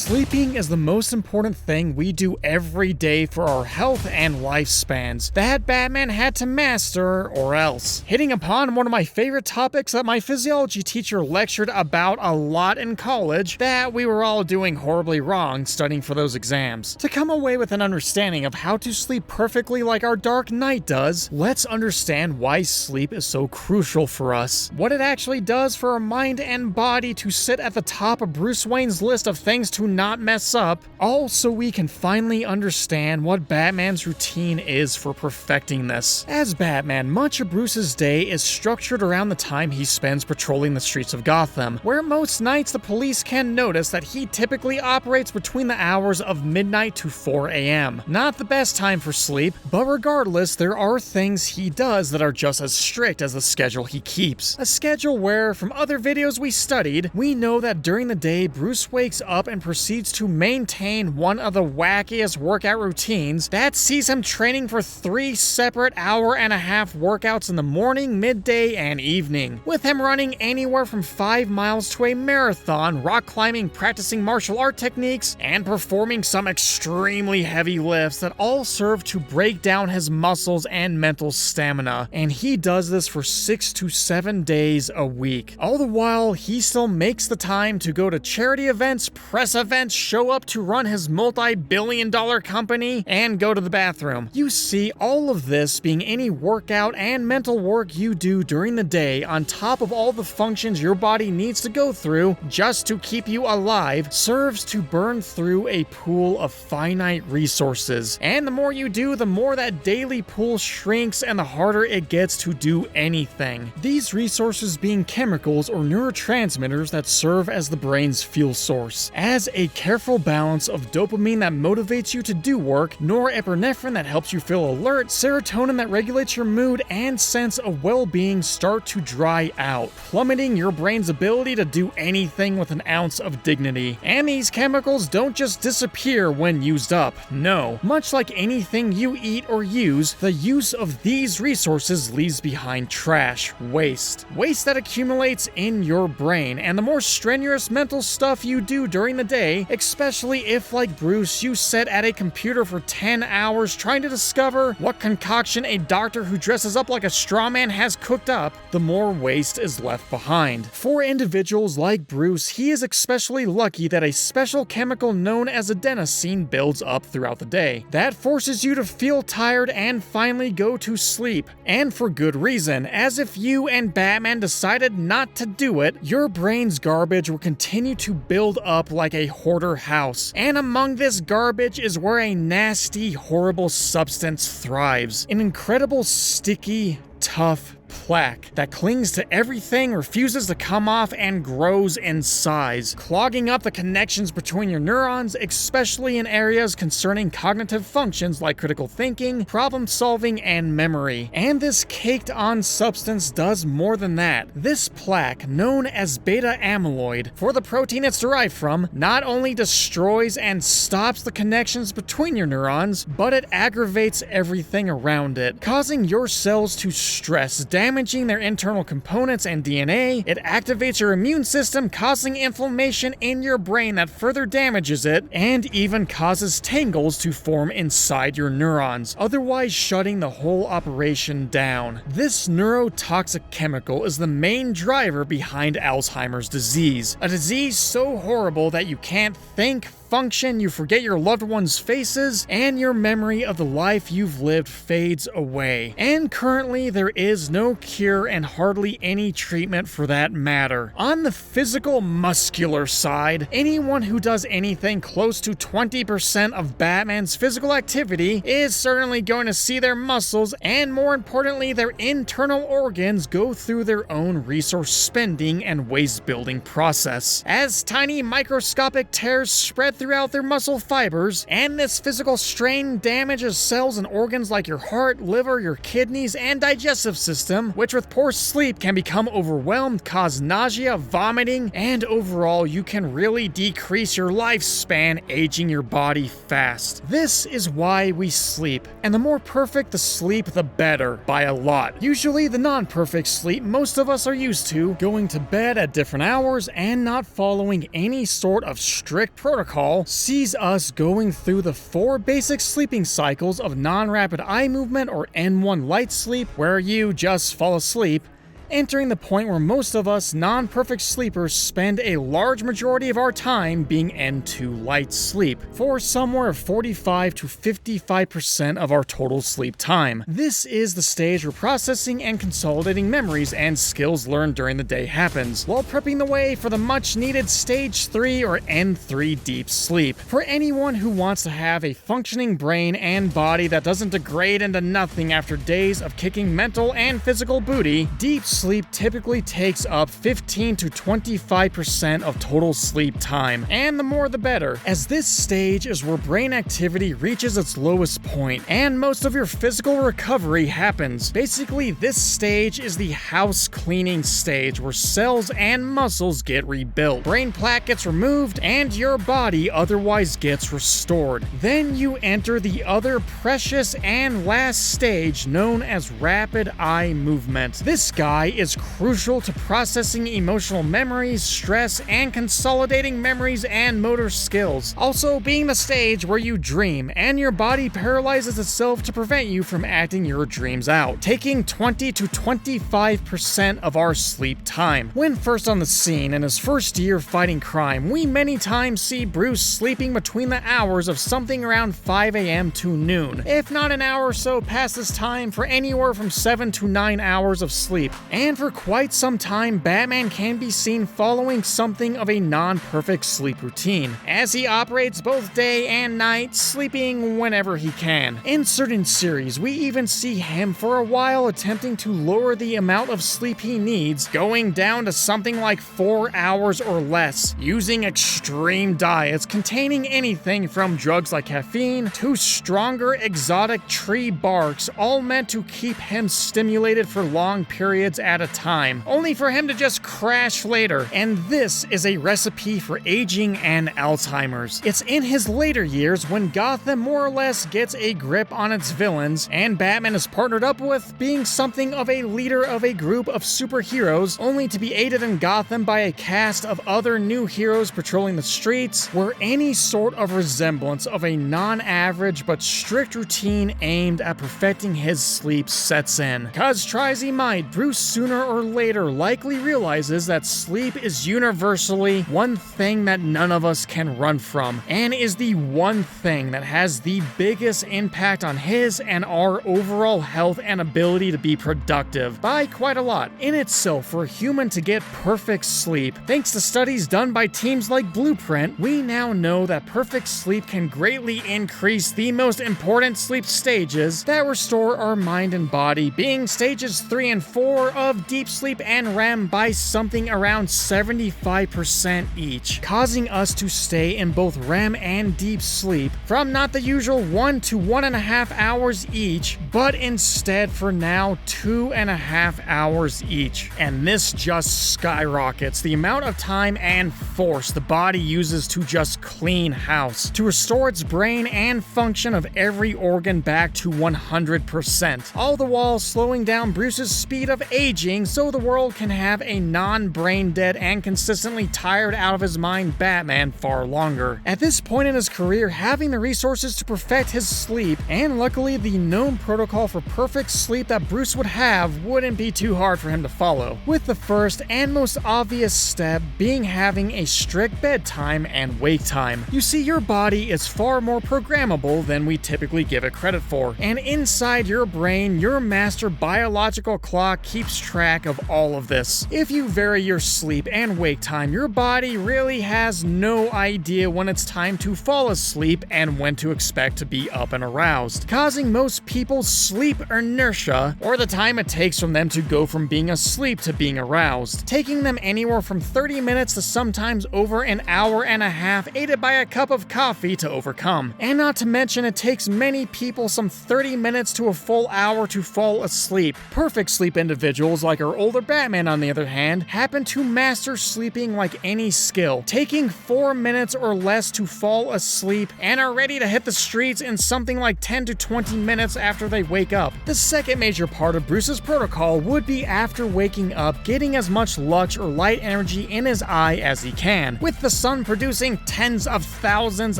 Sleeping is the most important thing we do every day for our health and lifespans that Batman had to master or else. Hitting upon one of my favorite topics that my physiology teacher lectured about a lot in college that we were all doing horribly wrong studying for those exams. To come away with an understanding of how to sleep perfectly like our Dark Knight does, let's understand why sleep is so crucial for us, what it actually does for our mind and body to sit at the top of Bruce Wayne's list of things to not mess up, all so we can finally understand what Batman's routine is for perfecting this. As Batman, much of Bruce's day is structured around the time he spends patrolling the streets of Gotham, where most nights the police can notice that he typically operates between the hours of midnight to 4 a.m. Not the best time for sleep, but regardless, there are things he does that are just as strict as the schedule he keeps. A schedule where, from other videos we studied, we know that during the day Bruce wakes up and proceeds to maintain one of the wackiest workout routines that sees him training for 3 separate hour-and-a-half workouts in the morning, midday, and evening, with him running anywhere from 5 miles to a marathon, rock climbing, practicing martial art techniques, and performing some extremely heavy lifts that all serve to break down his muscles and mental stamina, and he does this for 6 to 7 days a week. All the while, he still makes the time to go to charity events, press events, show up to run his multi-billion-dollar company, and go to the bathroom. You see, all of this being any workout and mental work you do during the day on top of all the functions your body needs to go through just to keep you alive serves to burn through a pool of finite resources. And the more you do, the more that daily pool shrinks and the harder it gets to do anything. These resources being chemicals or neurotransmitters that serve as the brain's fuel source, as a careful balance of dopamine that motivates you to do work, norepinephrine that helps you feel alert, serotonin that regulates your mood, and sense of well-being start to dry out, plummeting your brain's ability to do anything with an ounce of dignity. And these chemicals don't just disappear when used up. No, much like anything you eat or use, the use of these resources leaves behind trash, waste that accumulates in your brain. And the more strenuous mental stuff you do during the day, especially if, like Bruce, you sit at a computer for 10 hours trying to discover what concoction a doctor who dresses up like a straw man has cooked up, the more waste is left behind. For individuals like Bruce, he is especially lucky that a special chemical known as adenosine builds up throughout the day. That forces you to feel tired and finally go to sleep. And for good reason, as if you and Batman decided not to do it, your brain's garbage will continue to build up like a hoarder house. And among this garbage is where a nasty, horrible substance thrives. An incredible, sticky, tough plaque that clings to everything, refuses to come off, and grows in size, clogging up the connections between your neurons, especially in areas concerning cognitive functions like critical thinking, problem solving, and memory. And this caked-on substance does more than that. This plaque, known as beta amyloid, for the protein it's derived from, not only destroys and stops the connections between your neurons, but it aggravates everything around it, causing your cells to stress, damaging their internal components and DNA. It activates your immune system, causing inflammation in your brain that further damages it, and even causes tangles to form inside your neurons, otherwise shutting the whole operation down. This neurotoxic chemical is the main driver behind Alzheimer's disease, a disease so horrible that you can't think, function, you forget your loved ones' faces, and your memory of the life you've lived fades away. And currently, there is no cure and hardly any treatment for that matter. On the physical, muscular side, anyone who does anything close to 20% of Batman's physical activity is certainly going to see their muscles, and more importantly, their internal organs go through their own resource spending and waste building process, as tiny microscopic tears spread throughout their muscle fibers, and this physical strain damages cells and organs like your heart, liver, your kidneys, and digestive system, system, which with poor sleep can become overwhelmed, cause nausea, vomiting, and overall you can really decrease your lifespan, aging your body fast. This is why we sleep, and the more perfect the sleep, the better, by a lot. Usually the non-perfect sleep most of us are used to, going to bed at different hours and not following any sort of strict protocol, sees us going through the 4 basic sleeping cycles of non-rapid eye movement or N1 light sleep, where you just fall asleep, entering the point where most of us non-perfect sleepers spend a large majority of our time being N2 light sleep, for somewhere 45 to 55% of our total sleep time. This is the stage where processing and consolidating memories and skills learned during the day happens, while prepping the way for the much-needed stage 3 or N3 deep sleep. For anyone who wants to have a functioning brain and body that doesn't degrade into nothing after days of kicking mental and physical booty, deep sleep typically takes up 15 to 25% of total sleep time, and the more the better, as this stage is where brain activity reaches its lowest point and most of your physical recovery happens. Basically, this stage is the house cleaning stage where cells and muscles get rebuilt, brain plaque gets removed, and your body otherwise gets restored. Then you enter the other precious and last stage known as rapid eye movement. This guy is crucial to processing emotional memories, stress, and consolidating memories and motor skills. Also being the stage where you dream and your body paralyzes itself to prevent you from acting your dreams out, taking 20 to 25% of our sleep time. When first on the scene in his first year fighting crime, we many times see Bruce sleeping between the hours of something around 5 a.m. to noon, if not an hour or so past this time for anywhere from 7 to 9 hours of sleep. And for quite some time, Batman can be seen following something of a non-perfect sleep routine, as he operates both day and night, sleeping whenever he can. In certain series, we even see him for a while attempting to lower the amount of sleep he needs, going down to something like 4 hours or less, using extreme diets containing anything from drugs like caffeine to stronger exotic tree barks, all meant to keep him stimulated for long periods at a time, only for him to just crash later. And this is a recipe for aging and Alzheimer's. It's in his later years when Gotham more or less gets a grip on its villains, and Batman is partnered up with, being something of a leader of a group of superheroes, only to be aided in Gotham by a cast of other new heroes patrolling the streets, where any sort of resemblance of a non-average but strict routine aimed at perfecting his sleep sets in. Cause try as he might, Bruce sooner or later likely realizes that sleep is universally one thing that none of us can run from, and is the one thing that has the biggest impact on his and our overall health and ability to be productive, by quite a lot. In itself, for a human to get perfect sleep, thanks to studies done by teams like Blueprint, we now know that perfect sleep can greatly increase the most important sleep stages that restore our mind and body, being stages 3 and 4 of deep sleep and REM by something around 75% each, causing us to stay in both REM and deep sleep from not the usual 1 to 1.5 hours each, but instead for now 2.5 hours each. And this just skyrockets the amount of time and force the body uses to just clean house, to restore its brain and function of every organ back to 100%, all the while slowing down Bruce's speed of aging so the world can have a non-brain dead and consistently tired out of his mind Batman far longer. At this point in his career, having the resources to perfect his sleep, and luckily the known protocol for perfect sleep that Bruce would have, wouldn't be too hard for him to follow, with the first and most obvious step being having a strict bedtime and wake time. You see, your body is far more programmable than we typically give it credit for, and inside your brain, your master biological clock keeps keeps track of all of this. If you vary your sleep and wake time, your body really has no idea when it's time to fall asleep and when to expect to be up and aroused, causing most people sleep inertia, or the time it takes from them to go from being asleep to being aroused, taking them anywhere from 30 minutes to sometimes over an hour and a half, aided by a cup of coffee, to overcome. And not to mention, it takes many people some 30 minutes to a full hour to fall asleep. Perfect sleep individuals, like our older Batman on the other hand, happen to master sleeping like any skill, taking 4 minutes or less to fall asleep and are ready to hit the streets in something like 10 to 20 minutes after they wake up. The second major part of Bruce's protocol would be, after waking up, getting as much lux or light energy in his eye as he can, with the sun producing tens of thousands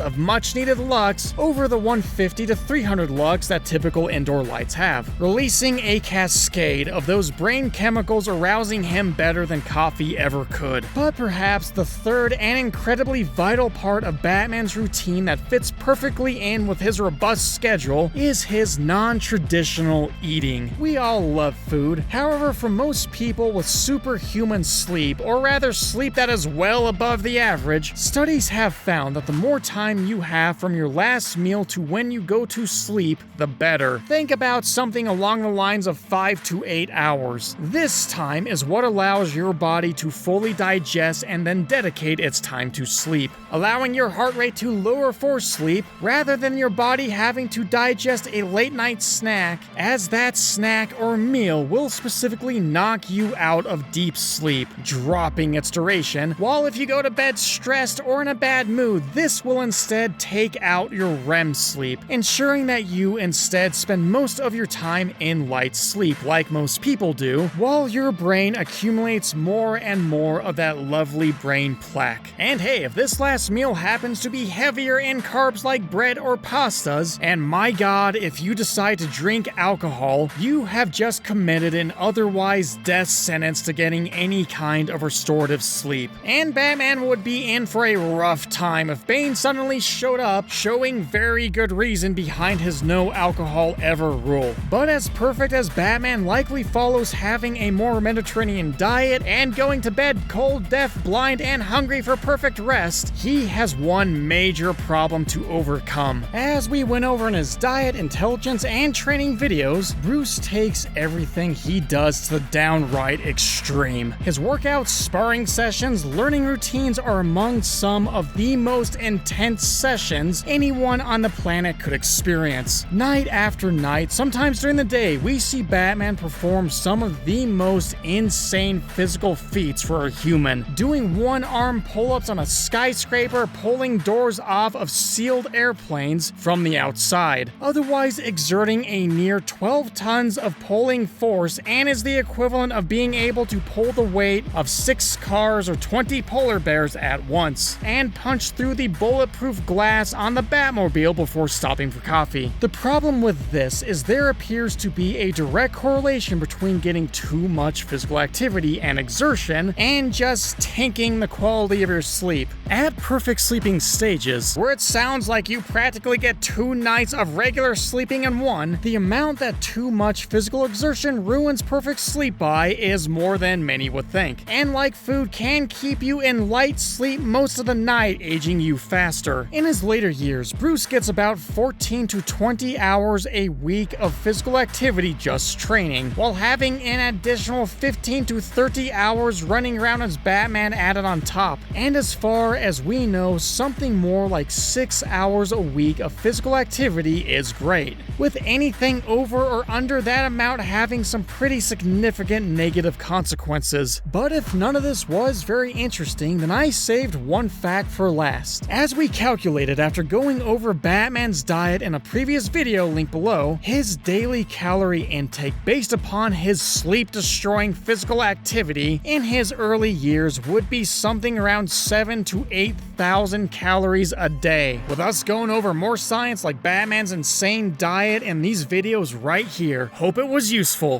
of much needed lux over the 150 to 300 lux that typical indoor lights have, releasing a cascade of those brain chemicals, arousing him better than coffee ever could. But perhaps the third and incredibly vital part of Batman's routine that fits perfectly in with his robust schedule is his non-traditional eating. We all love food. However, for most people with superhuman sleep, or rather sleep that is well above the average, studies have found that the more time you have from your last meal to when you go to sleep, the better. Think about something along the lines of 5 to 8 hours. This time is what allows your body to fully digest and then dedicate its time to sleep, allowing your heart rate to lower for sleep rather than your body having to digest a late night snack, as that snack or meal will specifically knock you out of deep sleep, dropping its duration, while if you go to bed stressed or in a bad mood, this will instead take out your REM sleep, ensuring that you instead spend most of your time in light sleep like most people do, while your brain accumulates more and more of that lovely brain plaque. And hey, if this last meal happens to be heavier in carbs like bread or pastas, and my god, if you decide to drink alcohol, you have just committed an otherwise death sentence to getting any kind of restorative sleep. And Batman would be in for a rough time if Bane suddenly showed up, showing very good reason behind his no alcohol ever rule. But as perfect as Batman likely follows having a more Mediterranean diet and going to bed cold, deaf, blind, and hungry for perfect rest, he has one major problem to overcome. As we went over in his diet, intelligence, and training videos, Bruce takes everything he does to the downright extreme. His workouts, sparring sessions, learning routines are among some of the most intense sessions anyone on the planet could experience. Night after night, sometimes during the day, we see Batman perform some of the most insane physical feats for a human, doing one-arm pull-ups on a skyscraper, pulling doors off of sealed airplanes from the outside, otherwise exerting a near 12 tons of pulling force, and is the equivalent of being able to pull the weight of 6 cars or 20 polar bears at once, and punch through the bulletproof glass on the Batmobile before stopping for coffee. The problem with this is there appears to be a direct correlation between getting too much physical activity and exertion and just tanking the quality of your sleep. At perfect sleeping stages, where it sounds like you practically get 2 nights of regular sleeping in one, the amount that too much physical exertion ruins perfect sleep by is more than many would think, and like food, can keep you in light sleep most of the night, aging you faster. In his later years, Bruce gets about 14 to 20 hours a week of physical activity just training, while having an additional 15 to 30 hours running around as Batman added on top. And as far as we know, something more like 6 hours a week of physical activity is great, with anything over or under that amount having some pretty significant negative consequences. But if none of this was very interesting, then I saved one fact for last. As we calculated after going over Batman's diet in a previous video linked below, his daily calorie intake based upon his sleep-destroying physical activity in his early years would be something around 7,000 to 8,000 calories a day. With us going over more science like Batman's insane diet in these videos right here, hope it was useful.